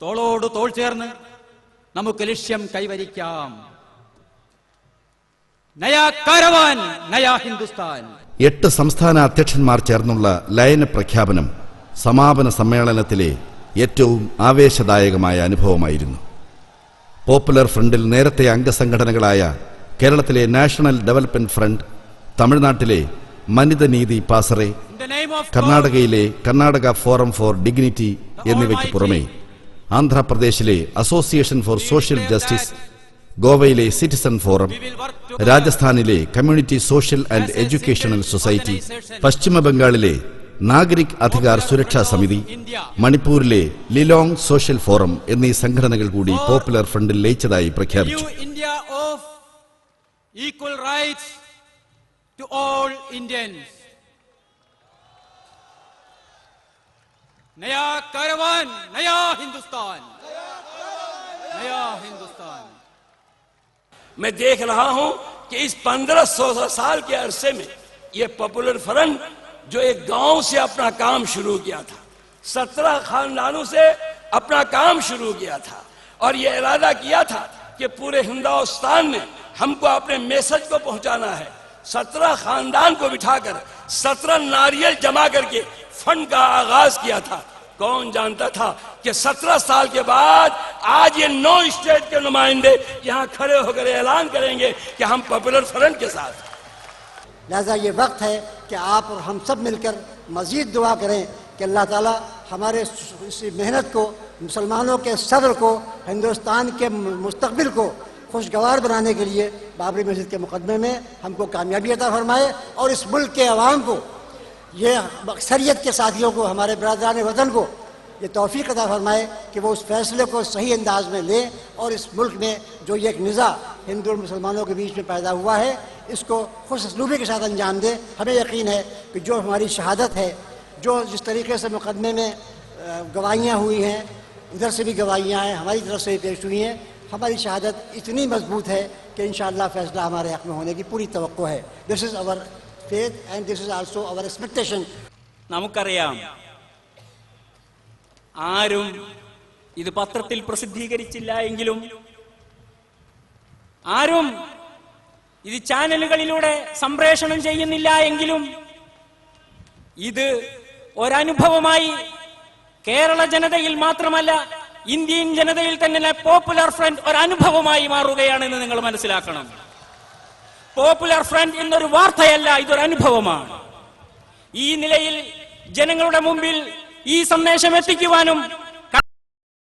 തോളോട് തോൾ ചേർന്ന് നമുക്ക് ലക്ഷ്യം കൈവരിക്കാം. നയാ കാരവാൻ, നയാ ഹിന്ദുസ്ഥാൻ. 8 സംസ്ഥാന അധ്യക്ഷന്മാർ ചേർന്നുള്ള ലയന പ്രഖ്യാപനം സമാപന സമ്മേളനത്തിലെ ഏറ്റവും ആവേശദായകമായ അനുഭവമായിരുന്നു. പോപ്പുലർ ഫ്രണ്ടിൽ നേരത്തെ അംഗസംഘടനകളായ കേരളത്തിലെ നാഷണൽ ഡെവലപ്മെന്റ് ഫ്രണ്ട്, തമിഴ്നാട്ടിലെ മനിതനീതി പാസറെ, കർണാടകയിലെ കർണാടക ഫോറം ഫോർ ഡിഗ്നിറ്റി എന്നിവയ്ക്ക് പുറമെ ആന്ധ്രാപ്രദേശിലെ അസോസിയേഷൻ ഫോർ സോഷ്യൽ ജസ്റ്റിസ്, ഗോവയിലെ സിറ്റിസൺ ഫോറം, രാജസ്ഥാനിലെ community social and educational society, പശ്ചിമ ബംഗാളിലെ നാഗരിക് അധികാർ സുരക്ഷാ സമിതി, മണിപ്പൂരിലെ ലിലോങ് സോഷ്യൽ ഫോറം എന്നീ സംഘടനകൾ കൂടി പോപ്പുലർ ഫ്രണ്ടിൽ ലയിച്ചതായി പ്രഖ്യാപിച്ചു. नया कारवान, नया हिंदुस्तान, नया हिंदुस्तान. मैं देख रहा हूं कि इस 1500 साल के अरसे में ये पॉपुलर फ्रंट जो एक गांव से अपना काम शुरू किया था, 17 खानदानों से अपना काम शुरू किया था और ये इरादा किया था कि पूरे हिंदुस्तान में हमको अपने मैसेज को पहुंचाना है. 17 खानदान को बिठाकर 17 नारियल जमा करके फंड का आगाज किया था. कौन जानता था कि 17 साल के बाद आज ये 9 स्टेट के नुमाइंदे यहां खड़े होकर ऐलान करेंगे कि हम पॉपुलर फ्रंट के साथ. लिहाजा ये वक्त है कि आप और हम सब मिलकर मजीद दुआ करें कि अल्लाह ताला हमारे इस मेहनत को, मुसलमानों के सब्र को, हिंदुस्तान के मुस्तकबिल को खुशगवार बनाने के लिए बाबरी मस्जिद के मुकदमे में हमको कामयाबी अता फरमाए और इस मुल्क के अवाम को, ये अक्सरियत के साथियों को, हमारे बरादरान वतन को ये तौफीक अता फरमाए कि वो उस फैसले को सही अंदाज में लें और इस मुल्क में जो ये एक निज़ा हिंदू और मुसलमानों के बीच में पैदा हुआ है इसको खुश असलूबी के साथ अंजाम दें. हमें यकीन है कि जो हमारी शहादत है, जो जिस तरीके से मुकदमे में गवाहियाँ हुई हैं, इधर से भी गवाहियाँ हैं, हमारी तरफ से भी पेश हुई हैं, हमारी शहादत इतनी मजबूत है कि इंशाअल्लाह फैसला हमारे हक़ में होने की पूरी तवक्को है. This is our faith and this is also our expectation. നമുക്കറിയാം, ആരും ഇത് പത്രത്തിൽ പ്രസിദ്ധീകരിച്ചില്ല എങ്കിലും, ആരും ഇത് ചാനലുകളിലൂടെ സംപ്രേഷണം ചെയ്യുന്നില്ല എങ്കിലും, ഇത് ഒരനുഭവമായി കേരള ജനതയിൽ മാത്രമല്ല ഇന്ത്യൻ ജനതയിൽ തന്നെ പോപ്പുലർ ഫ്രണ്ട് ഒരനുഭവമായി മാറുകയാണെന്ന് നിങ്ങൾ മനസ്സിലാക്കണം. പോപ്പുലർ ഫ്രണ്ട് എന്നൊരു വാർത്തയല്ല, ഇതൊരു അനുഭവമാണ്. ഈ നിലയിൽ ജനങ്ങളുടെ മുമ്പിൽ ഈ സന്ദേശം എത്തിക്കുവാനും